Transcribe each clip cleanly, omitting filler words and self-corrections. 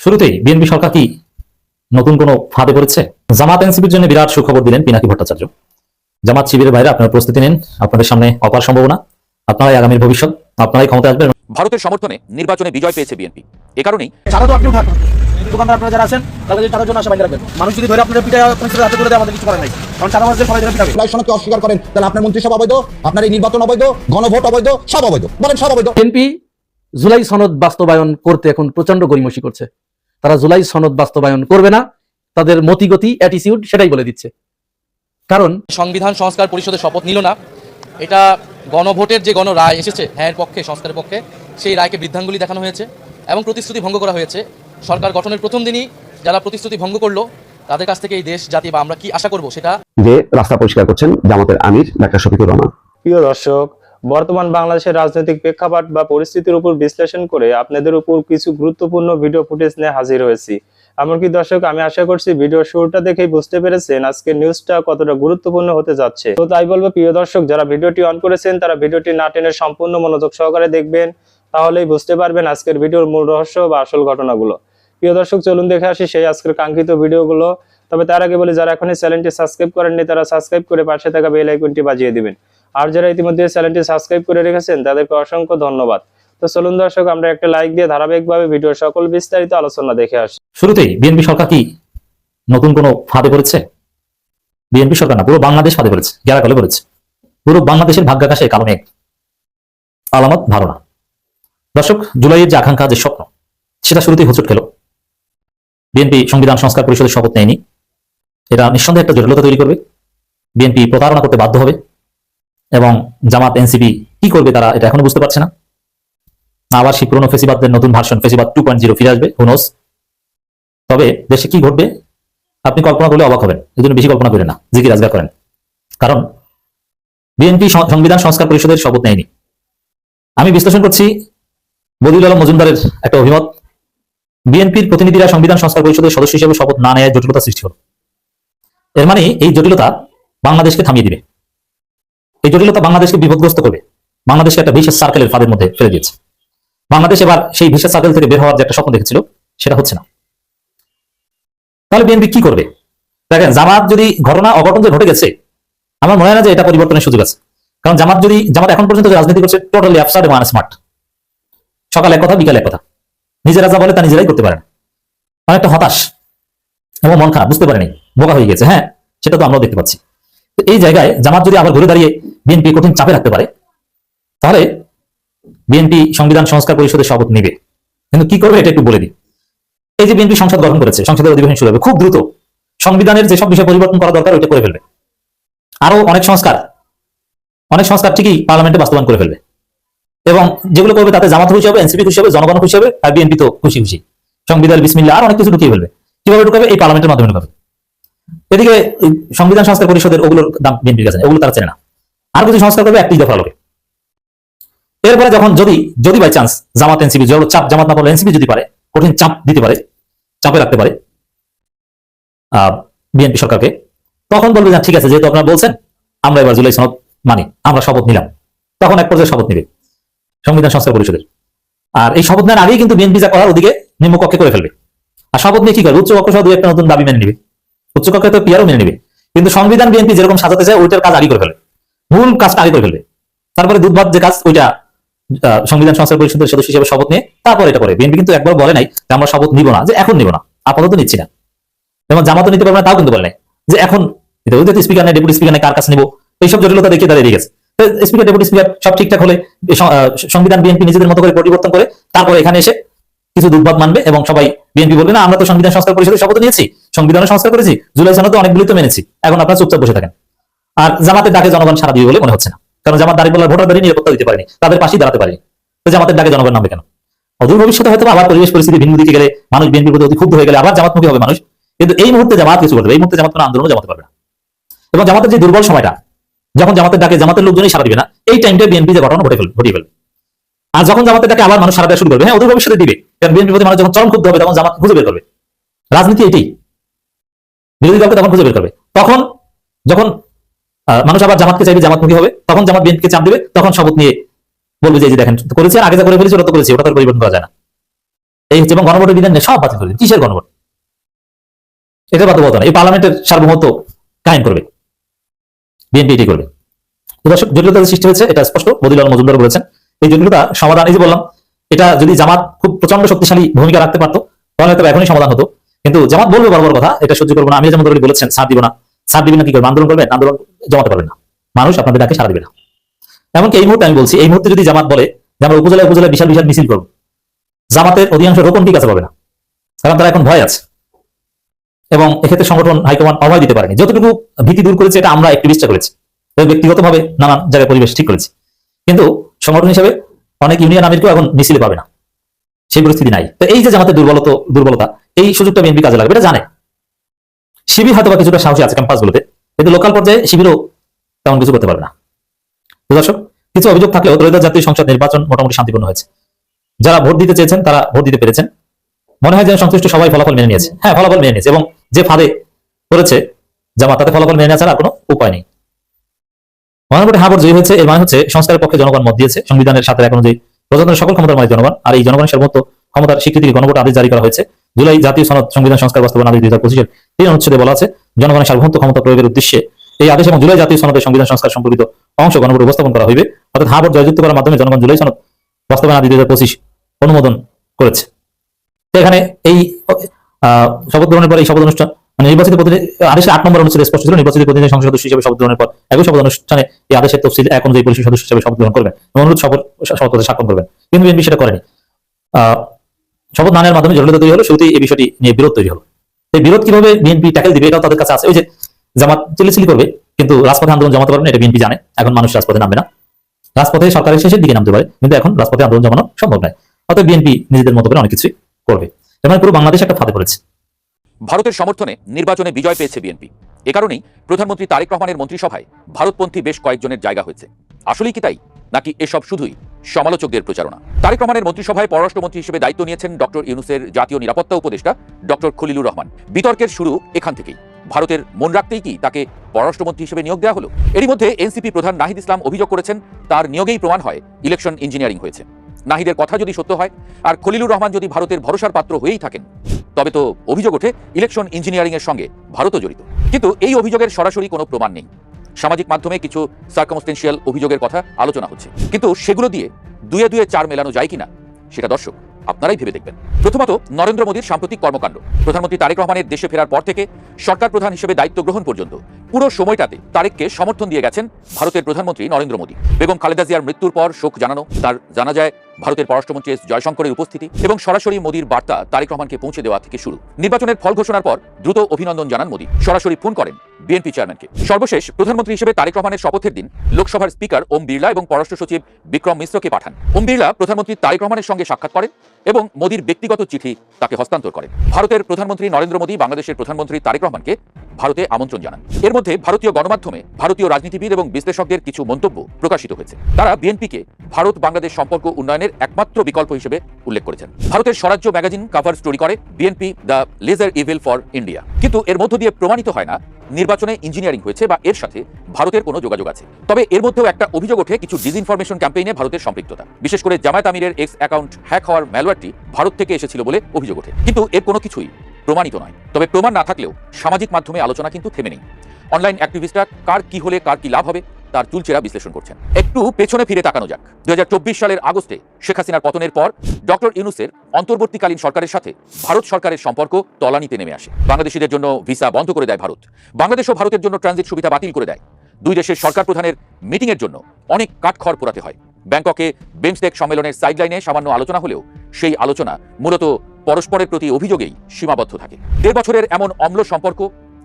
শুরুতেই বিএনপি সরকার কি নতুন কোনো ফাঁদে পড়েছে? জামাত এনসিপির জন্য বিরাট সুখবর দিলেন পিনাকি ভট্টাচার্য। জামাত শিবিরের বাইরে আপনারা প্রস্তুতি নিন, আপনাদের সামনে অপার সম্ভাবনা, আপনারাই আগামীর ভবিষ্যৎ, আপনারাই ক্ষমতা আসবেন। ভারতের সমর্থনে নির্বাচনে বিজয় পেয়েছে বিএনপি। এ কারণেই চাঁদা তো আপনিও থাকবেন, দোকানদার আপনারা যারা আছেন তাদের যদি চাঁদার জন্য আশা বাইরে রাখবেন। মানুষ যদি ধরে আপনাদের পিঠে হাতে করে দেয়, আমাদের কিছু করার নাই, কারণ চাঁদা মাসে সবাই ধরে পিঠাবে। জুলাই সনদকে অস্বীকার করেন, তাহলে আপনার মন্ত্রিসভা অবৈধ, আপনার এই নির্বাচন অবৈধ, গণভোট অবৈধ, সব অবৈধ, বলেন সব অবৈধ। বিএনপি জুলাই সনদ বাস্তবায়ন করতে এখন প্রচন্ড গড়িমসি করছে। তারা জুলাই সনদ বাস্তবায়ন করবে না, তাদের মতিগতি অ্যাটিটিউড সেটাই বলে দিচ্ছে। কারণ সংবিধান সংস্কার পরিষদের শপথ নিল না, এটা গণভোটের যে গণরায় এসেছে হ্যাঁ পক্ষে, সংস্কারের পক্ষে, সেই রায়কে বৃদ্ধাঙ্গুলি দেখানো হয়েছে এবং প্রতিশ্রুতি ভঙ্গ করা হয়েছে। সরকার গঠনের প্রথম দিনই যারা প্রতিশ্রুতি ভঙ্গ করলো তাদের কাছ থেকে এই দেশ জাতি বা আমরা কি আশা করব সেটা। যে রাস্তা পরিষ্কার করছেন জামাতের আমির ডাক্তার শফিকুর রহমান। প্রিয় দর্শক, বর্তমান বাংলাদেশের রাজনৈতিক প্রেক্ষাপট বা পরিস্থিতির উপর বিশ্লেষণ করে আপনাদের উপর কিছু গুরুত্বপূর্ণ ভিডিও ফুটেজ নিয়ে হাজির হয়েছি। এমনকি দর্শক, আমি আশা করছি ভিডিও শুরুটা দেখেই বুঝতে পেরেছেন আজকের নিউজটা কতটা গুরুত্বপূর্ণ হতে যাচ্ছে। তো তাই বলবো প্রিয় দর্শক, যারা ভিডিওটি অন করেছেন তারা ভিডিওটি না টেনে সম্পূর্ণ মনোযোগ সহকারে দেখবেন, তাহলেই বুঝতে পারবেন আজকের ভিডিওর মূল রহস্য বা আসল ঘটনাগুলো। প্রিয় দর্শক, চলুন দেখে আসি সেই আজকের কাঙ্ক্ষিত ভিডিওগুলো। তবে তার আগে বলি, যারা এখনই চ্যানেলটি সাবস্ক্রাইব করেননি তারা সাবস্ক্রাইব করে পাশে থাকা বেল আইকনটি বাজিয়ে দিবেন। আর যারা ইতিমধ্যে চ্যানেলটি সাবস্ক্রাইব করে রেখেছেন তাদেরকে অসংখ্য ধন্যবাদ। তো চলুন দর্শক, আমরা একটা লাইক দিয়ে ধারাবাহিকভাবে ভিডিওর সকল বিস্তারিত আলোচনা দেখে আসি। শুরুতেই বিএনপি সরকার কি নতুন কোনো ফাঁদে পড়েছে? বিএনপি সরকার না, পুরো বাংলাদেশ ফাঁদে পড়েছে, গেরাকলে পড়েছে। পুরো বাংলাদেশের ভাগ্যাকাশে কারণে আলামত ভালো না। দর্শক, জুলাইয়ের যে আকাঙ্ক্ষা, যে স্বপ্ন, সেটা শুরুতেই হোঁচট খেল। বিএনপি সংবিধান সংস্কার পরিষদের শপথ নেয়নি, এটা নিঃসন্দেহে একটা জটিলতা তৈরি করবে। বিএনপি প্রতারণা করতে বাধ্য হবে এবং জামাত এনসিপি কি করবে তারা এটা এখনো বুঝতে পারছে না। আবার সেই পুরনো ফেসিবাদের নতুন ভার্সন ফেসিবাদ 2.0 ফিরে আসবে, হুনোস। তবে দেশে কি ঘটবে আপনি কল্পনা করলে অবাক হবেন। এই জন্য বেশি কল্পনা করেন না, জিকির আজগার করেন। কারণ বিএনপি সংবিধান সংস্কার পরিষদের শপথ নেয়নি। আমি বিশ্লেষণ করছি বদিউল আলম মজুমদারের একটা অভিমত। বিএনপির প্রতিনিধিরা সংবিধান সংস্কার পরিষদের সদস্য হিসেবে শপথ না নেয় জটিলতা সৃষ্টি হল। এর মানে এই জটিলতা বাংলাদেশকে থামিয়ে দিবে, এই জটিলতা বাংলাদেশকে বিপদগ্রস্ত করবে, বাংলাদেশকে একটা ভিশাস সার্কেলের ফাঁদের মধ্যে ফেলে দিয়েছে। বাংলাদেশ এবার সেই ভিশাস সার্কেল থেকে বের হওয়ার যে একটা স্বপ্ন দেখেছিল সেটা হচ্ছে না। তাহলে বিএনপি কি করবে? দেখেন, জামাত যদি ঘটনা অঘটন যে ঘটে গেছে, আমার মনে হয় না যে এটা পরিবর্তনের সুযোগ আছে। কারণ জামাত এখন পর্যন্ত যে রাজনীতি করছে টোটালি অ্যাবসার্ড এবং আনস্মার্ট। সকাল এক কথা, বিকাল এক কথা, নিজেরা যা বলে তা নিজেরাই করতে পারে না। অনেকটা হতাশ এবং মন খারাপ, বুঝতে পারেনি, বোকা হয়ে গেছে। হ্যাঁ, সেটা তো আমরাও দেখতে পাচ্ছি। তো এই জায়গায় জামাত যদি আবার ঘুরে দাঁড়িয়ে বিএনপি কঠিন চাপে রাখতে পারে, তাহলে বিএনপি সংবিধান সংস্কার পরিষদের শপথ নেবে। কিন্তু কি করবে এটা একটু বলে দিই। এই যে বিএনপি সংসদ গঠন করেছে, সংসদের অধিবেশন শুরু হবে খুব দ্রুত। সংবিধানের যেসব বিষয় পরিবর্তন করা দরকার ওইটা করে ফেলবে। আরো অনেক সংস্কার ঠিকই পার্লামেন্টে বাস্তবায়ন করে ফেলবে। এবং যেগুলো করবে তাতে জামাত খুশি হবে, এনসিপি খুশি হবে, জনগণ খুশি হবে, আর বিএনপি তো খুশি খুশি। সংবিধান বিসমিল্লাহ আর অনেক কিছু ঢুকিয়ে ফেলবে। কিভাবে ঢুকাবে? এই পার্লামেন্টের মাধ্যমে ঢুকাবে। এদিকে সংবিধান সংস্কার পরিষদের ওগুলোর দাম বিএনপির কাছে, ওগুলো তারা চেনে না। আর কিছু সংস্কার করবে একটি দফা লোকে। এরপরে যখন যদি বাই চান্স জামাত এনসিপি চাপ, জামাত না পারলে এনসিপি যদি পারে, কঠিন চাপ দিতে পারে, চাপে রাখতে পারে বিএনপি সরকারকে, তখন বলবে যে ঠিক আছে, যেহেতু আপনারা বলছেন আমরা এবার জুলাই সনদ মানি, আমরা শপথ নিলাম। তখন এক পর্যায়ে শপথ নিবে সংবিধান সংস্কার পরিষদের। আর এই শপথ নেওয়ার আগেই কিন্তু বিএনপি যা করার ওদিকে নিম্নকক্ষে করে ফেলবে। আর শপথ নিয়ে কি করবে? উচ্চকক্ষ সহ দুই একটা নতুন দাবি মেনে নিবে, উচ্চকক্ষে তো পিয়ারও মেনে নিবে। কিন্তু সংবিধান বিএনপি যেরকম সাজাতে চায় ওইটার কাজ আগে করে ফেলবে, মূল কাজটা আগে করে ফেলবে। তারপরে দুধভাত যে কাজ ওইটা সংবিধান সংস্কার পরিষদের সদস্য হিসেবে শপথ নিয়ে তারপর এটা করে। বিএনপি কিন্তু একবার বলে নাই যে আমরা শপথ নিব না, যে এখন নিব না, আপাতত নিচ্ছি না। যেমন জামাতও নিতে পারবে না, তাও কিন্তু বলে নাই যে এখন স্পিকার নেই, ডেপুটি স্পিকার নেই, কার কাছে নিব, এইসব জটিলতা দেখিয়ে দাঁড়িয়ে গেছে। স্পিকার, ডেপুটি স্পিকার সব ঠিকঠাক হলে সংবিধান বিএনপি নিজেদের মতো করে পরিবর্তন করে তারপরে এখানে এসে কিছু দুধভাত মানবে এবং সবাই বিএনপি বলবে না আমরা তো সংবিধান সংস্কার পরিষদের শপথ নিয়েছি, সংবিধানের সংস্কার করেছি, জুলাই সনদ তো অনেকগুলি তো মেনেছি, এখন আপনারা চুপচাপ বসে থাকেন। আর জামাতের ডাকে জনগণ সারা দিবে বলে মনে হচ্ছে না, কারণ জামাত দাঁড়িয়ে ভোটারদের নিরাপত্তা দিতে পারেনি, তাদের পাশেই দাঁড়াতে পারেনি। তো জামাতের ডাকে জনগণ নামবে কেন? অদূর ভবিষ্যতে হয়তো আবার পরিবেশ পরিস্থিতি ভিন্ন দিকে গেলে, মানুষ বিএনপির প্রতি অতি ক্ষুব্ধ হয়ে গেলে আবার জামাতমুখী হবে মানুষ। কিন্তু এই মুহূর্তে জামাত কিছু করবে, এই মুহূর্তে জামাত কোনো আন্দোলনও জামাতে পারবে না। এবং জামাতের যে দুর্বল সময়টা, যখন জামাতের ডাকে জামাতের লোকজনই সারা দিবে না, এই টাইমটা বিএনপি যে ঘটনা ঘটিয়ে ফেলবে। আর যখন জামাতের ডাকে আবার মানুষ সারা দেওয়া শুরু করবে, হ্যাঁ অদূর ভবিষ্যতে দিবে, কারণ বিএনপির প্রতি মানুষ যখন চরম ক্ষুব্ধ হবে তখন জামাত খুঁজে বের করবে। রাজনীতি এটাই, বিরোধী দলকে তখন খুঁজে বের করবে। তখন যখন মানুষ আবার জামাতকে চাইবে, জামাতমুখী হবে, তখন জামাত বিএনপিকে চাপ দেবে, তখন শপথ নিয়ে বলবে যে দেখেন করেছি, আর আগে যা করে ফেলেছি ওটা তো করেছি, ওটা তো পরিবর্তন করা যায় না। এই হচ্ছে, এবং গণভোটের বিধান নেই, সব বাতিল করে দিবে। কিসের গণভোট? এটা বাধ্যবাধকতা না, এই পার্লামেন্টের সার্বভৌমত্ব কায়েম করবে বিএনপি, এটি করবে। তো দর্শক, জটিলতা সৃষ্টি হয়েছে, এটা স্পষ্ট। বদিলাল মজুমদার বলেছেন এই জটিলতা সমাধান, এই যে বললাম, এটা যদি জামাত খুব প্রচন্ড শক্তিশালী ভূমিকা রাখতে পারতো তাহলে হয়তো এখনই সমাধান হতো। কিন্তু জামাত বলবে বড় কথা, এটা সহ্য করবো না। আমি যেমন ধরে বলেছেন ছাড় দিব না, ছাড় দিবেন না, কি করবেন? আন্দোলন করবেন? আন্দোলন জমাতে পারবেন না, মানুষ আপনাদের ডাকে সাড়া দিবে না। এমনকি এই মুহূর্তে আমি বলছি, এই মুহূর্তে যদি জামাত বলে যে আমরা উপজেলায় উপজেলায় বিশাল বিশাল মিছিল করবো, জামাতের অধিকাংশ রোপণ ঠিক আছে পাবে না, কারণ তারা এখন ভয় আছে, এবং এক্ষেত্রে সংগঠন হাইকমান্ড অভয় দিতে পারেনি। যতটুকু ভীতি দূর করেছে এটা আমরা অ্যাক্টিভিস্টরা করেছি, ব্যক্তিগতভাবে নানান জায়গায় পরিবেশ ঠিক করেছি, কিন্তু সংগঠন হিসেবে অনেক ইউনিয়ন আমিরকেও এখন মিছিলে পাবে না, সেই পরিস্থিতি নাই। তো এই যে জামাতের দুর্বলতা, এই সুযোগটা বিএনপি কাজে লাগবে, এটা জানে। শিবির হয়তো বা কিছুটা সাহসী আছে ক্যাম্পাসগুলোতে, কিন্তু লোকাল পর্যায়ে শিবিরও তেমন কিছু করতে পারবে না। তো দর্শক, কিছু অভিযোগ থাকলেও ত্রয়োদশ জাতীয় সংসদ নির্বাচন মোটামুটি শান্তিপূর্ণ হয়েছে। যারা ভোট দিতে চেয়েছেন তারা ভোট দিতে পেরেছেন। মনে হয় যেন সংশ্লিষ্ট সবাই ফলাফল মেনে নিয়েছে। হ্যাঁ, ফলাফল মেনে নিয়েছে, এবং যে ফাঁদে করেছে জামাত, তাতে ফলাফল মেনে নেওয়া ছাড়া আর কোনো উপায় নেই। গণভোটে হাবড় জয়ী হয়েছে, এর মানে হচ্ছে সংস্কারের পক্ষে জনগণ মত দিয়েছে। সংবিধানের সাথে এখন যে প্রজাতন্ত্রের সকল ক্ষমতার মালিক জনগণ, আর এই জনগণের সর্বোচ্চ ক্ষমতার স্বীকৃতি গণভোট আদেশ জারি করা হয়েছে। জুলাই জাতীয় সনদ সংবিধান সংস্কার বাস্তবায়ন আদেশ 2025-এর 3 অনুচ্ছেদে বলা আছে, জনগণের সার্বভৌমত্ব ক্ষমতা প্রয়োগের উদ্দেশ্যে এই আদেশ এবং জুলাই জাতীয় সনদের সংবিধান সংস্কার সম্পর্কিত অংশ গণভোটে উপস্থাপন করা হইবে। অর্থাৎ হাবড় জয়যুক্ত করার মাধ্যমে জনগণ জুলাই সনদ বাস্তবায়ন আদেশ 2025 অনুমোদন করেছে। তো এখানে এই শপথ গ্রহণের পর এই শপথ অনুষ্ঠান, মানে নির্বাচিত প্রতিনিধি আদেশে 8 নম্বর অনুচ্ছেদে স্পষ্ট ছিল, নির্বাচিত প্রতিনিধি সংসদ সদস্য হিসেবে শপথ গ্রহণের পর একই শপথ অনুষ্ঠানে এই আদেশের তফসিল 1 অনুযায়ী পরিষদ সদস্য হিসেবে শপথ গ্রহণ করবেন এবং অনুরোধ শপথ স্বাক্ষর করবেন। কিন্তু বিএনপি সেটা করেনি। শপথ না নেওয়ার মাধ্যমে জটিলতা তৈরি হলো, শুরুতেই এই বিষয়টি নিয়ে বিরোধ তৈরি হলো। এই বিরোধ কিভাবে বিএনপি ট্যাকেল দিবে এটাও তাদের কাছে আছে। ওই যে জামাত চিল্লাচিল্লি করবে, কিন্তু রাজপথে আন্দোলন জমাতে পারবে না, এটা বিএনপি জানে। এখন মানুষ রাজপথে নামবে না, রাজপথে সরকারের শেষের দিকে নামতে পারে, কিন্তু এখন রাজপথে আন্দোলন জমানো সম্ভব নয়। অতএব বিএনপি নিজেদের মতো করে অনেক কিছুই করবে। এবার পুরো বাংলাদেশ একটা ফাঁদে পড়েছে। ভারতের সমর্থনে নির্বাচনে বিজয় পেয়েছে বিএনপি। এ কারণেই প্রধানমন্ত্রী তারেক রহমানের মন্ত্রিসভায় ভারতপন্থী বেশ কয়েকজনের জায়গা হয়েছে। আসলেই কি তাই, নাকি এসব শুধুই সমালোচকদের প্রচারণা? তারেক রহমানের মন্ত্রিসভায় পররাষ্ট্রমন্ত্রী হিসেবে দায়িত্ব নিয়েছেন ডক্টর ইউনূসের জাতীয় নিরাপত্তা উপদেষ্টা ডক্টর খলিলুর রহমান। বিতর্কের শুরু এখান থেকেই। ভারতের মন রাখতেই কি তাকে পররাষ্ট্রমন্ত্রী হিসেবে নিয়োগ দেওয়া হলো? এরই মধ্যে এনসিপি প্রধান নাহিদ ইসলাম অভিযোগ করেছেন, তার নিয়োগেই প্রমাণ হয় ইলেকশন ইঞ্জিনিয়ারিং হয়েছে। নাহিদের কথা যদি সত্য হয় আর খলিলুর রহমান যদি ভারতের ভরসার পাত্র হয়েই থাকেন, তবে তো অভিযোগ ওঠে ইলেকশন ইঞ্জিনিয়ারিং এর সঙ্গে ভারতও জড়িত। কিন্তু এই অভিযোগের সরাসরি কোনো প্রমাণ নেই। সামাজিক মাধ্যমে কিছু সার্কামস্টেন্সিয়াল অভিযোগের কথা আলোচনা হচ্ছে, কিন্তু সেগুলো দিয়ে দুয়ে দুয়ে চার মেলানো যায় কিনা সেটা দর্শক আপনারাই ভেবে দেখবেন। প্রথমত, নরেন্দ্র মোদীর সাম্প্রতিক কর্মকাণ্ড। প্রধানমন্ত্রী তারেক রহমানের দেশে ফেরার পর থেকে সরকার প্রধান হিসেবে দায়িত্ব গ্রহণ পর্যন্ত পুরো সময়টাতে তারেককে সমর্থন দিয়ে গেছেন ভারতের প্রধানমন্ত্রী নরেন্দ্র মোদী। বেগম খালেদা জিয়ার মৃত্যুর পর শোক জানানো, তার জানাজায় ভারতের পররাষ্ট্রমন্ত্রী এস জয়শঙ্করের উপস্থিতি এবং সরাসরি মোদীর বার্তা তারেক রহমানকে পৌঁছে দেওয়া থেকে শুরু। নির্বাচনের ফল ঘোষণার পর দ্রুত অভিনন্দন জানান মোদী, সরাসরি ফোন করেন বিএনপি চেয়ারম্যানকে। সর্বশেষ প্রধানমন্ত্রী হিসেবে তারেক রহমানের শপথের দিন লোকসভার স্পিকার ওম বিড়লা এবং পররাষ্ট্র সচিব বিক্রম মিশ্রকে পাঠান। ওম বিড়লা প্রধানমন্ত্রী তারেক রহমানের সঙ্গে সাক্ষাৎ করেন এবং মোদীর ব্যক্তিগত চিঠি তাকে হস্তান্তর করেন। ভারতের প্রধানমন্ত্রী নরেন্দ্র মোদী বাংলাদেশের প্রধানমন্ত্রী তারেক রহমানকে ভারতে আমন্ত্রণ জানান। এর মধ্যে ভারতীয় গণমাধ্যমে ভারতীয় রাজনীতিবিদ এবং বিশ্লেষকদের কিছু মন্তব্য প্রকাশিত হয়েছে। তারা বিএনপিকে ভারত বাংলাদেশ সম্পর্ক উন্নয়নের একমাত্র বিকল্প হিসেবে উল্লেখ করেছেন। ভারতের স্বরাজ্য ম্যাগাজিন কভার স্টোরি করে BNP the lesser evil for India, কিন্তু এর মধ্য দিয়ে প্রমাণিত হয় না নির্বাচনে ইঞ্জিনিয়ারিং হয়েছে বা এর সাথে ভারতের কোনো যোগাযোগ আছে। তবে এর মধ্যেও একটা অভিযোগ ওঠে কিছু ডিসইনফরমেশন ক্যাম্পেইনে ভারতের সম্পৃক্ততা। বিশেষ করে জামায়াত আমিরের এক্স অ্যাকাউন্ট হ্যাক হওয়ার ম্যালওয়্যারটি ভারত থেকে এসেছিল বলে অভিযোগ ওঠে, কিন্তু এর কোনো কিছুই প্রমাণিত নয়। তবে প্রমাণ না থাকলেও সামাজিক মাধ্যমে আলোচনা কিন্তু থেমে নেই। অনলাইন অ্যাক্টিভিস্টরা কার কি হলে কার কি লাভ হবে তার চুলচেরা বিশ্লেষণ করছেন। একটু পেছনে ফিরে তাকানো যাক। 2024 সালের আগস্টে শেখ হাসিনার পতনের পর ডক্টর ইউনূসের অন্তর্বর্তীকালীন সরকারের সাথে ভারত সরকারের সম্পর্ক তলানিতে নেমে আসে। বাংলাদেশিদের জন্য ভিসা বন্ধ করে দেয় ভারত। বাংলাদেশ ও ভারতের জন্য ট্রানজিট সুবিধা বাতিল করে দেয়। দুই দেশের সরকার প্রধানের মিটিংয়ের জন্য অনেক কাঠখড় পোড়াতে হয়। ব্যাংককে বিমস্টেক সম্মেলনের সাইডলাইনে সামান্য আলোচনা হলেও সেই আলোচনা মূলত পরস্পরের প্রতি অভিযোগেই সীমাবদ্ধ থাকে। 1.5 বছরের এমন অম্ল সম্পর্ক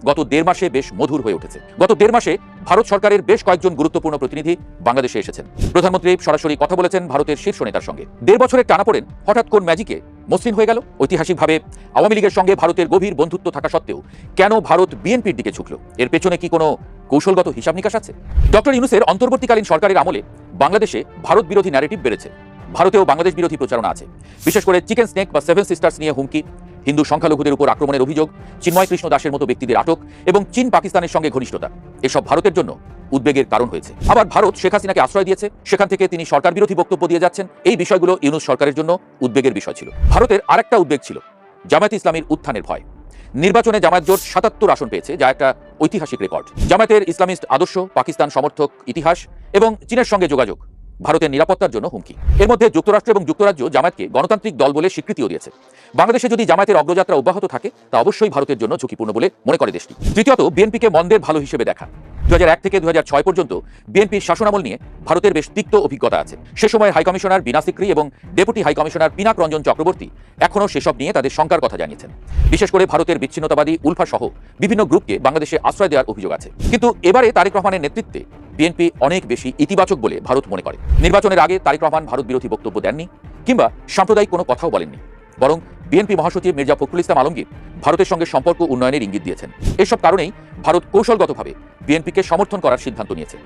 গত 1.5 মাসে বেশ মধুর হয়ে উঠেছে। গত 1.5 মাসে ভারত সরকারের বেশ কয়েকজন গুরুত্বপূর্ণ প্রতিনিধি বাংলাদেশে এসেছেন। প্রধানমন্ত্রী সরাসরি কথা বলেছেন ভারতের শীর্ষ নেতার সঙ্গে। 1.5 বছরের টানাপোড়েন হঠাৎ কোন ম্যাজিকে মসৃণ হয়ে গেল? ঐতিহাসিকভাবে আওয়ামী লীগের সঙ্গে ভারতের গভীর বন্ধুত্ব থাকা সত্ত্বেও কেন ভারত বিএনপির দিকে ঝুঁকল? এর পেছনে কি কোনো কৌশলগত হিসাব নিকাশ আছে? ডক্টর ইউনূসের অন্তর্বর্তীকালীন সরকারের আমলে বাংলাদেশে ভারত বিরোধী ন্যারেটিভ বেড়েছে। ভারতেও বাংলাদেশ বিরোধী প্রচারণা আছে। বিশেষ করে চিকেন স্নেক বা 7 সিস্টার্স নিয়ে হুমকি, হিন্দু সংখ্যালঘুদের উপর আক্রমণের অভিযোগ, চিন্ময় কৃষ্ণ দাসের মতো ব্যক্তিদের আটক এবং চীন পাকিস্তানের সঙ্গে ঘনিষ্ঠতা, এসব ভারতের জন্য উদ্বেগের কারণ হয়েছে। আবার ভারত শেখ হাসিনাকে আশ্রয় দিয়েছে, সেখান থেকে তিনি সরকার বিরোধী বক্তব্য দিয়ে যাচ্ছেন, এই বিষয়গুলো ইউনূস সরকারের জন্য উদ্বেগের বিষয় ছিল। ভারতের আরেকটা উদ্বেগ ছিল জামায়াতে ইসলামীর উত্থানের ভয়। নির্বাচনে জামায়াত জোট ৭৭ আসন পেয়েছে, যা একটা ঐতিহাসিক রেকর্ড। জামায়াতের ইসলামিস্ট আদর্শ, পাকিস্তান সমর্থক ইতিহাস এবং চীনের সঙ্গে যোগাযোগ ভারতের নিরাপত্তার জন্য হুমকি। এর মধ্যে যুক্তরাষ্ট্র এবং যুক্তরাজ্য জামায়াতকে গণতান্ত্রিক দল বলে স্বীকৃতিও দিয়েছে। বাংলাদেশে যদি জামায়াতের অগ্রযাত্রা অব্যাহত থাকে তা অবশ্যই ভারতের জন্য ঝুঁকিপূর্ণ বলে মনে করে দেশটি। তৃতীয়ত, বিএনপিকে মন্দের ভালো হিসেবে দেখা। 2001 থেকে 2006 পর্যন্ত বিএনপির শাসনামল নিয়ে ভারতের বেশ তিক্ত অভিজ্ঞতা আছে। সে সময় হাইকমিশনার বিনা সিকরি এবং ডেপুটি হাইকমিশনার পিনাক রঞ্জন চক্রবর্তী এখনও সেসব নিয়ে তাদের শঙ্কার কথা জানিয়েছেন। বিশেষ করে ভারতের বিচ্ছিন্নতাবাদী উলফা সহ বিভিন্ন গ্রুপকে বাংলাদেশে আশ্রয় দেওয়ার অভিযোগ আছে। কিন্তু এবারে তারেক রহমানের নেতৃত্বে বিএনপি অনেক বেশি ইতিবাচক বলে ভারত মনে করে। নির্বাচনের আগে তারেক রহমান ভারত বিরোধী বক্তব্য দেননি কিংবা সাম্প্রদায়িক কোনো কথাও বলেননি, বরং বিএনপি মহাসচিব মির্জা ফখরুল ইসলাম আলমগীর ভারতের সঙ্গে সম্পর্ক উন্নয়নের ইঙ্গিত দিয়েছেন। এসব কারণেই ভারত কৌশলগতভাবে বিএনপিকে সমর্থন করার সিদ্ধান্ত নিয়েছে।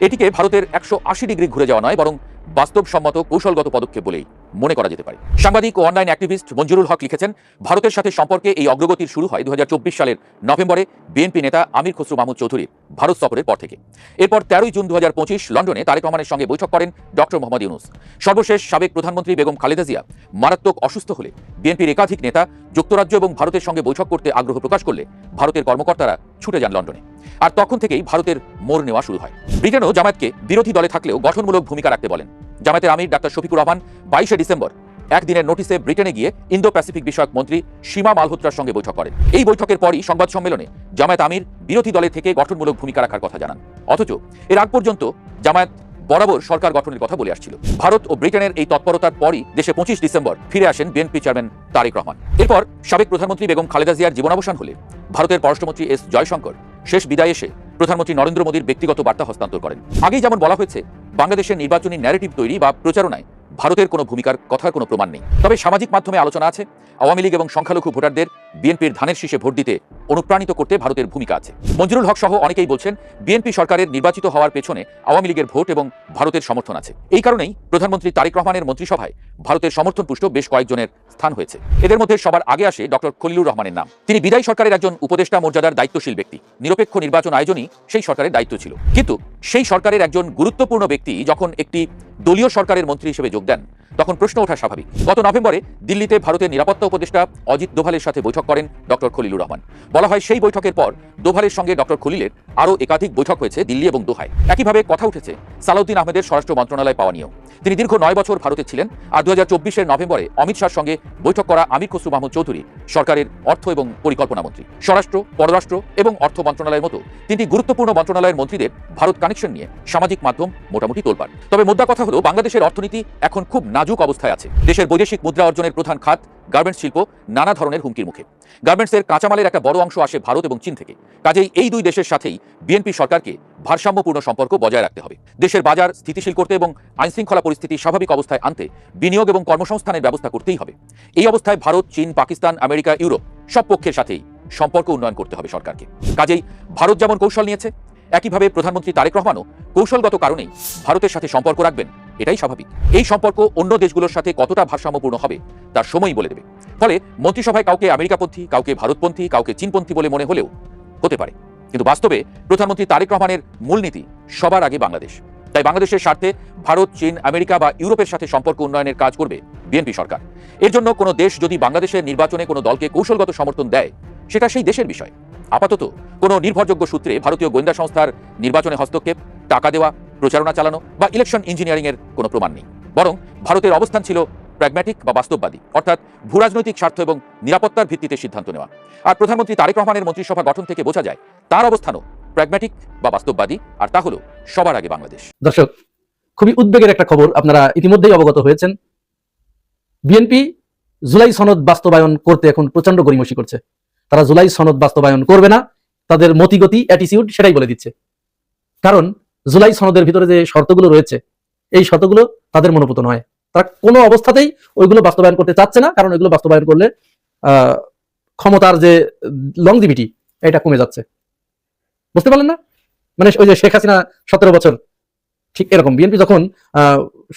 এটিকে ভারতের 180 ডিগ্রি ঘুরে যাওয়া নয়, বরং বাস্তবসম্মত কৌশলগত পদক্ষেপ বলেই মনে করা যেতে পারে। সাংবাদিক ও অনলাইন অ্যাক্টিভিস্ট মঞ্জুরুল হক লিখেছেন, ভারতের সাথে সম্পর্কে এই অগ্রগতির শুরু হয় 2024 সালের নভেম্বরে বিএনপি নেতা আমির খসরু মাহমুদ চৌধুরীর ভারত সফরের পর থেকে। এরপর 13 জুন 2025 লন্ডনে তারেক রহমানের সঙ্গে বৈঠক করেন ডক্টর মোহাম্মদ ইউনূস। সর্বশেষ সাবেক প্রধানমন্ত্রী বেগম খালেদা জিয়া মারাত্মক অসুস্থ হলে বিএনপির একাধিক নেতা যুক্তরাজ্য এবং ভারতের সঙ্গে বৈঠক করতে আগ্রহ প্রকাশ করলে ভারতের কর্মকর্তারা ছুটে যান লন্ডনে। আর তখন থেকেই ভারতের মোড় নেওয়া শুরু হয়। ব্রিটেনও জামায়াতকে বিরোধী দলে থাকলেও গঠনমূলক ভূমিকা রাখতে বলেন। জামায়াতের আমির ডাক্তার শফিকুর রহমান 22 ডিসেম্বর একদিনের নোটিসে ব্রিটেনে গিয়ে ইন্দো প্যাসিফিক বিষয়ক মন্ত্রী সীমা মালহোত্রার সঙ্গে বৈঠক করেন। এই বৈঠকের পরই সংবাদ সম্মেলনে জামায়াত আমির বিরোধী দলে থেকে গঠনমূলক ভূমিকা রাখার কথা জানান। অথচ এর আগ পর্যন্ত জামায়াত বরাবর সরকার গঠনের কথা বলে আসছিল। ভারত ও ব্রিটেনের এই তৎপরতার পরই দেশে 25 ডিসেম্বর ফিরে আসেন বিএনপি চেয়ারম্যান তারেক রহমান। এরপর সাবেক প্রধানমন্ত্রী বেগম খালেদা জিয়ার জীবনাবসান হলে ভারতের পররাষ্ট্রমন্ত্রী এস জয়শঙ্কর শেষ বিদায় এসে প্রধানমন্ত্রী নরেন্দ্র মোদীর ব্যক্তিগত বার্তা হস্তান্তর করেন। আগেই যেমন বলা হয়েছে, বাংলাদেশের নির্বাচনী ন্যারেটিভ তৈরি বা প্রচারণায় ভারতের কোনো ভূমিকার কথার কোনো প্রমাণ নেই। তবে সামাজিক মাধ্যমে আলোচনা আছে, আওয়ামী লীগ এবং সংখ্যালঘু ভোটারদের বিএনপির ধানের শীষে ভোট দিতে অনুপ্রাণিত করতে ভারতের ভূমিকা আছে। মঞ্জুরুল হক সহ অনেকেই বলছেন, বিএনপি সরকারের নির্বাচিত হওয়ার পেছনে আওয়ামী লীগের ভোট এবং ভারতের সমর্থন আছে। এই কারণেই প্রধানমন্ত্রী তারেক রহমানের মন্ত্রিসভায় ভারতের সমর্থনপুষ্ট বেশ কয়েকজনের স্থান হয়েছে। এদের মধ্যে সবার আগে আসে ডক্টর খলিলুর রহমানের নাম। তিনি বিদায়ী সরকারের একজন উপদেষ্টা মর্যাদার দায়িত্বশীল ব্যক্তি। নিরপেক্ষ নির্বাচন আয়োজনই সেই সরকারের দায়িত্ব ছিল। কিন্তু সেই সরকারের একজন গুরুত্বপূর্ণ ব্যক্তি যখন একটি দলীয় সরকারের মন্ত্রী হিসেবে যোগ দেন, তখন প্রশ্ন ওঠা স্বাভাবিক। গত নভেম্বরে দিল্লিতে ভারতের নিরাপত্তা উপদেষ্টা অজিত দোভালের সাথে বৈঠক করেন ডক্টর খলিলুর রহমান। বলা হয়, সেই বৈঠকের পর দোভালের সঙ্গে ডক্টর খলিলের আরও একাধিক বৈঠক হয়েছে দিল্লি এবং দোহায়। একইভাবে কথা উঠেছে সালাউদ্দিন আহমেদের স্বরাষ্ট্র মন্ত্রণালয় পাওয়া নিয়েও। তিনি দীর্ঘ 9 বছর ভারতে ছিলেন। আর 2024 নভেম্বরে অমিত শাহর সঙ্গে বৈঠক করা আমির খসরু মাহমুদ চৌধুরী সরকারের অর্থ এবং পরিকল্পনা মন্ত্রী। স্বরাষ্ট্র, পররাষ্ট্র এবং অর্থ মন্ত্রণালয়ের মতো তিনটি গুরুত্বপূর্ণ মন্ত্রণালয়ের মন্ত্রীদের ভারত কানেকশন নিয়ে সামাজিক মাধ্যম মোটামুটি তোলপাড়। তবে মোদ্দা কথা হলো, বাংলাদেশের অর্থনীতি এখন খুব নাজুক অবস্থায় আছে। দেশের বৈদেশিক মুদ্রা অর্জনের প্রধান খাত গার্মেন্টস শিল্প নানা ধরনের হুমকির মুখে। গার্মেন্টসের কাঁচামালের একটা বড় অংশ আসে ভারত এবং চীন থেকে। কাজেই এই দুই দেশের সাথেই বিএনপি সরকারকে ভারসাম্যপূর্ণ সম্পর্ক বজায় রাখতে হবে। দেশের বাজার স্থিতিশীল করতে এবং আইনশৃঙ্খলা পরিস্থিতি স্বাভাবিক অবস্থায় আনতে বিনিয়োগ এবং কর্মসংস্থানের ব্যবস্থা করতেই হবে। এই অবস্থায় ভারত, চীন, পাকিস্তান, আমেরিকা, ইউরোপ সব পক্ষের সাথেই সম্পর্ক উন্নয়ন করতে হবে সরকারকে। কাজেই ভারত যেমন কৌশল নিয়েছে, একইভাবে প্রধানমন্ত্রী তারেক রহমানও কৌশলগত কারণেই ভারতের সাথে সম্পর্ক রাখবেন, এটাই স্বাভাবিক। এই সম্পর্ক অন্য দেশগুলোর সাথে কতটা ভারসাম্যপূর্ণ হবে তার সময়ই বলে দেবে। ফলে মন্ত্রিসভায় কাউকে আমেরিকাপন্থী, কাউকে ভারতপন্থী, কাউকে চীনপন্থী বলে মনে হলেও হতে পারে, কিন্তু বাস্তবে প্রধানমন্ত্রী তারেক রহমানের মূলনীতি সবার আগে বাংলাদেশ। তাই বাংলাদেশের স্বার্থে ভারত, চীন, আমেরিকা বা ইউরোপের সাথে সম্পর্ক উন্নয়নের কাজ করবে বিএনপি সরকার। এর জন্য কোনো দেশ যদি বাংলাদেশের নির্বাচনে কোনো দলকে কৌশলগত সমর্থন দেয়, সেটা সেই দেশের বিষয়। আপাতত কোনো নির্ভরযোগ্য সূত্রে ভারতীয় গোয়েন্দা সংস্থার নির্বাচনে হস্তক্ষেপ, টাকা দেওয়া, প্রচারণা চালানো বা ইলেকশন ইঞ্জিনিয়ারিং এর কোনো প্রমাণ নেই। বরং ভারতের অবস্থান ছিল প্র্যাগম্যাটিক বা বাস্তববাদী, অর্থাৎ ভূরাজনৈতিক স্বার্থ এবং নিরাপত্তার ভিত্তিতে সিদ্ধান্ত নেওয়া। আর প্রধানমন্ত্রী তারেক রহমানের মন্ত্রিসভা গঠন থেকে বোঝা যায় তার অবস্থানও প্র্যাগম্যাটিক বা বাস্তববাদী, আর তা হলো সবার আগে বাংলাদেশ। দর্শক, খুবই উদ্বেগের একটা খবর আপনারা ইতিমধ্যেই অবগত হয়েছেন। বিএনপি জুলাই সনদ বাস্তবায়ন করতে এখন প্রচন্ড গড়িমসি করছে। তারা জুলাই সনদ বাস্তবায়ন করবে না, তাদের মতিগতি, অ্যাটিটিউড সেটাই বলে দিচ্ছে। কারণ জুলাই সনদের ভিতরে যে শর্তগুলো রয়েছে, এই শর্তগুলো তাদের মনোপুত নয়। তারা কোনো অবস্থাতেই ওইগুলো বাস্তবায়ন করতে চাচ্ছে না, কারণ ওইগুলো বাস্তবায়ন করলে ক্ষমতার যে লংজিভিটি এটা কমে যাচ্ছে। বুঝতে পারলেন না? মানে ওই যে শেখ হাসিনা 17 বছর, ঠিক এরকম বিএনপি যখন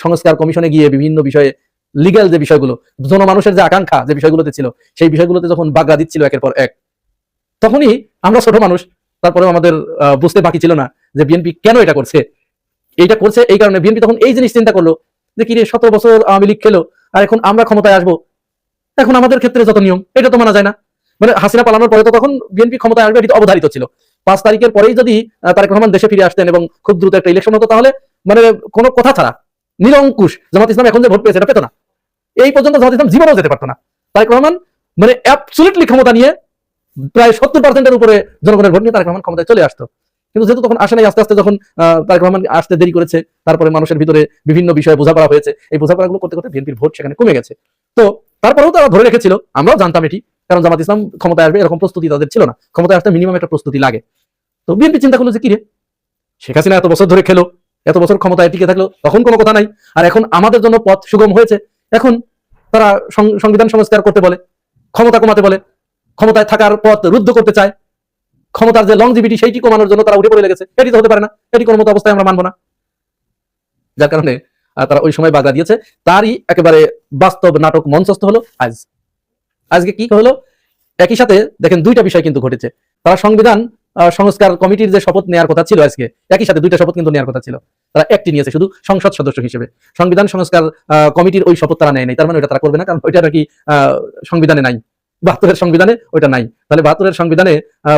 সংস্কার কমিশনে গিয়ে বিভিন্ন বিষয়ে লিগ্যাল যে বিষয়গুলো, জনমানুষের যে আকাঙ্ক্ষা যে বিষয়গুলোতে ছিল, সেই বিষয়গুলোতে যখন বাগড়া দিচ্ছিল একের পর এক, তখনই আমরা ছোট মানুষ, তারপরেও আমাদের বুঝতে বাকি ছিল না যে বিএনপি কেন এটা করছে। এইটা করছে এই কারণে বিএনপি তখন এই জিনিস চিন্তা করলো যে কি রে, 17 বছর আওয়ামী লীগ খেলো, আর এখন আমরা ক্ষমতায় আসবো, এখন আমাদের ক্ষেত্রে যত নিয়ম এটা তো মানা যায় না। মানে হাসিনা পালানোর পরে তো তখন বিএনপি ক্ষমতায় আসবে এটি অবধারিত ছিল। 5 তারিখের পরেই যদি তারেক রহমান দেশে ফিরে আসতেন এবং খুব দ্রুত একটা ইলেকশন হতো, তাহলে মানে কোনো কথা ছাড়া নিরঙ্কুশ জামাত ইসলাম এখন যে ভোট পেয়েছে এটা পেত না। এই পর্যন্ত জামাত ইসলাম জীবনেও যেতে পারতো না। তারেক রহমান মানে অ্যাবসলিউটলি ক্ষমতা নিয়ে প্রায় 70%-এর উপরে জনগণের ভোট নিয়ে তারেক রহমান ক্ষমতায় চলে আসতো। কিন্তু যেহেতু তখন আসে নাই, আস্তে আস্তে যখন তারেক রহমান আসতে দেরি করেছে, তারপরে মানুষের ভিতরে বিভিন্ন বিষয়ে বোঝাপড়া হয়েছে, এই বোঝাপড়াগুলো করতে করতে বিএনপির ভোট সেখানে কমে গেছে। তো তারপরেও তারা ধরে রেখেছিল, আমরাও জানতাম এটি, কারণ জামাত ইসলাম ক্ষমতায় আসবে এরকম প্রস্তুতি তাদের ছিল না। ক্ষমতায় আসতে মিনিমাম একটা প্রস্তুতি লাগে। তো বিএনপি চিন্তা করলো যে কি রে, শেখ হাসিনা এত বছর ধরে খেলো, এত বছর ক্ষমতায় টিকে থাকলো, তখন কোনো কথা নাই, আর এখন আমাদের জন্য পথ সুগম হয়েছে, এখন তারা সংবিধান সংস্কার করতে বলে, ক্ষমতা কমাতে বলে, ক্ষমতায় থাকার পথ রুদ্ধ করতে চায়, ক্ষমতার যে লংজিভিটি সেইটি কমানোর জন্য তারা উঠে পড়ে লেগেছে। এটি তো হতে পারে না, এটি কোনো মতো অবস্থায় আমরা মানবো না। যার কারণে তারা ওই সময় বাগড়া দিয়েছে। তারই একেবারে বাস্তব নাটক মঞ্চস্থ হলো আজকে কি হলো, একই সাথে দেখেন দুইটা বিষয় কিন্তু ঘটেছে। তারা সংবিধান সংস্কার কমিটির যে শপথ নেওয়ার কথা ছিল, আজকে একই সাথে দুইটা শপথ কিন্তু নেওয়ার কথা ছিল, তারা একটি নিয়েছে শুধু সংসদ সদস্য হিসেবে। সংবিধান সংস্কার কমিটির ওই শপথ তারা নেয় নাই, তার মানে ওটা তারা করবে না, কারণ ওইটা নাকি সংবিধানে নাই, 72-এর সংবিধানে ওইটা নাই। তাহলে 72-এর সংবিধানে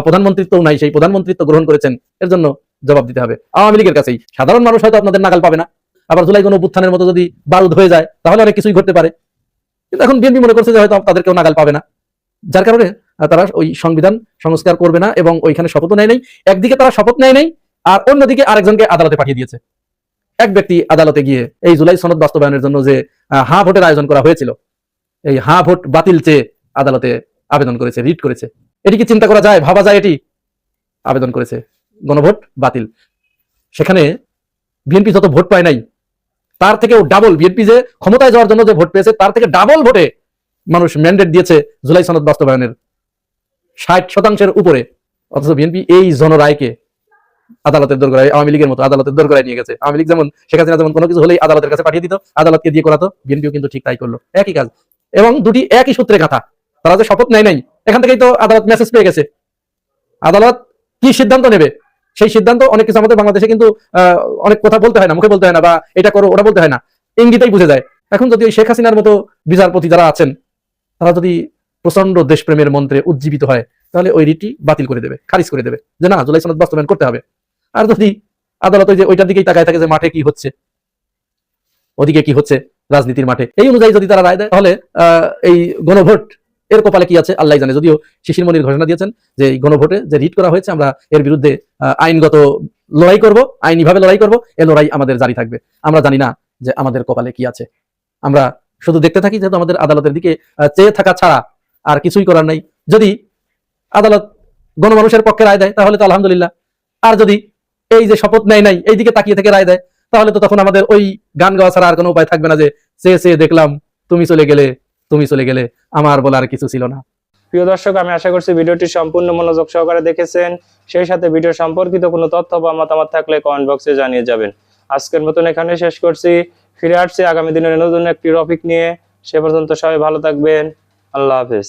প্রধানমন্ত্রিত্বও নাই, সেই প্রধানমন্ত্রিত্ব গ্রহণ করেছেন, এর জন্য জবাব দিতে হবে আওয়ামী লীগের কাছেই। সাধারণ মানুষ হয়তো আপনাদের নাগাল পাবে না, আবার জুলাই গণঅভ্যুত্থানের মতো যদি বারুদ হয়ে যায় তাহলে অনেক কিছুই ঘটতে পারে, কিন্তু এখন বিএনপি মনে করছে যে হয়তো তাদের কেউ নাগাল পাবে না, যার কারণে তারা ওই সংবিধান সংস্কার করবে না এবং ওইখানে শপথও নেয় নাই। একদিকে তারা শপথ নেয় নাই, আর অন্যদিকে আরেকজনকে আদালতে পাঠিয়ে দিয়েছে। এক ব্যক্তি আদালতে গিয়ে এই জুলাই সনদ বাস্তবায়নের জন্য যে হাঁ ভোটের আয়োজন করা হয়েছিল, এই হাঁ ভোট বাতিল চেয়ে আদালতে আবেদন করেছে, রিট করেছে। এটি কি চিন্তা করা যায়, ভাবা যায়? এটি আবেদন করেছে গণভোট বাতিল। সেখানে বিএনপি যত ভোট পায় নাই তার থেকেও ডাবল, বিএনপি যে ক্ষমতায় যাওয়ার জন্য যে ভোট পেয়েছে তার থেকে ডাবল ভোটে মানুষ ম্যান্ডেট দিয়েছে জুলাই সনদ বাস্তবায়নের, 60% উপরে। অথচ বিএনপি এই জনরায়কে আদালতের দোরগোড়ায়, আওয়ামী লীগের মতো আদালতের দোরগোড়ায় নিয়ে গেছে। আওয়ামী লীগ যেমন শেখ হাসিনা যেমন কোনো কিছু হলেই আদালতের কাছে পাঠিয়ে দিত, আদালতকে দিয়ে করাতো, বিএনপিও কিন্তু ঠিক তাই করলো, একই কাজ এবং দুটি একই সূত্রে গাঁথা। তারা যে শপথ নেয় নাই, এখান থেকেই তো আদালত মেসেজ পেয়ে গেছে। আদালত কি সিদ্ধান্ত নেবে সেই সিদ্ধান্ত অনেক কিছু আমাদের বাংলাদেশে কিন্তু অনেক কথা বলতে হয় না, মুখে বলতে হয় না, বা এটা করো ওটা বলতে হয় না, ইঙ্গিতেই বুঝে যায়। এখন যদি ওই শেখ হাসিনার মতো বিচারপতি যারা আছেন তারা যদি প্রচন্ড দেশপ্রেমের মন্ত্রে উজ্জীবিত হয়, তাহলে ওই রিটটি বাতিল করে দেবে, খারিজ করে দেবে, যে না জুলাই সনদ বাস্তবায়ন করতে হবে। আর যদি আদালত ওই যে ওইটার দিকেই তাকায় থাকে যে মাঠে কি হচ্ছে, ওদিকে কি হচ্ছে রাজনীতির মাঠে, এই অনুযায়ী যদি তারা রায় দেয়, তাহলে এই গণভোট এর কপালে কি আছে আল্লাহ জানে। যদিও শিশির মনির ঘোষণা দিয়েছেন যে এই গণভোটে যে রিট করা হয়েছে আমরা এর বিরুদ্ধে আইনগত লড়াই করব, আইনিভাবে লড়াই করব, এই লড়াই আমাদের জারি থাকবে। আমরা জানি না যে আমাদের কপালে কি আছে, আমরা শুধু দেখতে থাকি, যেহেতু আমাদের আদালতের দিকে চেয়ে থাকা ছাড়া আর কিছুই করার নাই। যদি আদালত গণমানুষের পক্ষে রায় দেয় তাহলে তো আলহামদুলিল্লাহ, আর যদি এই যে শপথ নেয় নাই এই দিকে তাকিয়ে থেকে রায় দেয়, তাহলে তো তখন আমাদের ওই গান গাওয়া ছাড়া আর কোনো উপায় থাকবে না যে চেয়ে দেখলাম তুমি চলে গেলে, তুমি চলে গেলে, আমার বলার কিছু ছিল না। প্রিয় দর্শক, আমি আশা করছি ভিডিওটি সম্পূর্ণ মনোযোগ সহকারে দেখেছেন। সেই সাথে ভিডিও সম্পর্কিত কোনো তথ্য বা মতামত থাকলে কমেন্ট বক্সে জানিয়ে যাবেন। আজকের মতন এখানে শেষ করছি, ফিরে আসছি আগামী দিনের নতুন একটি টপিক নিয়ে। সে পর্যন্ত সবাই ভালো থাকবেন, আল্লাহ হাফেজ।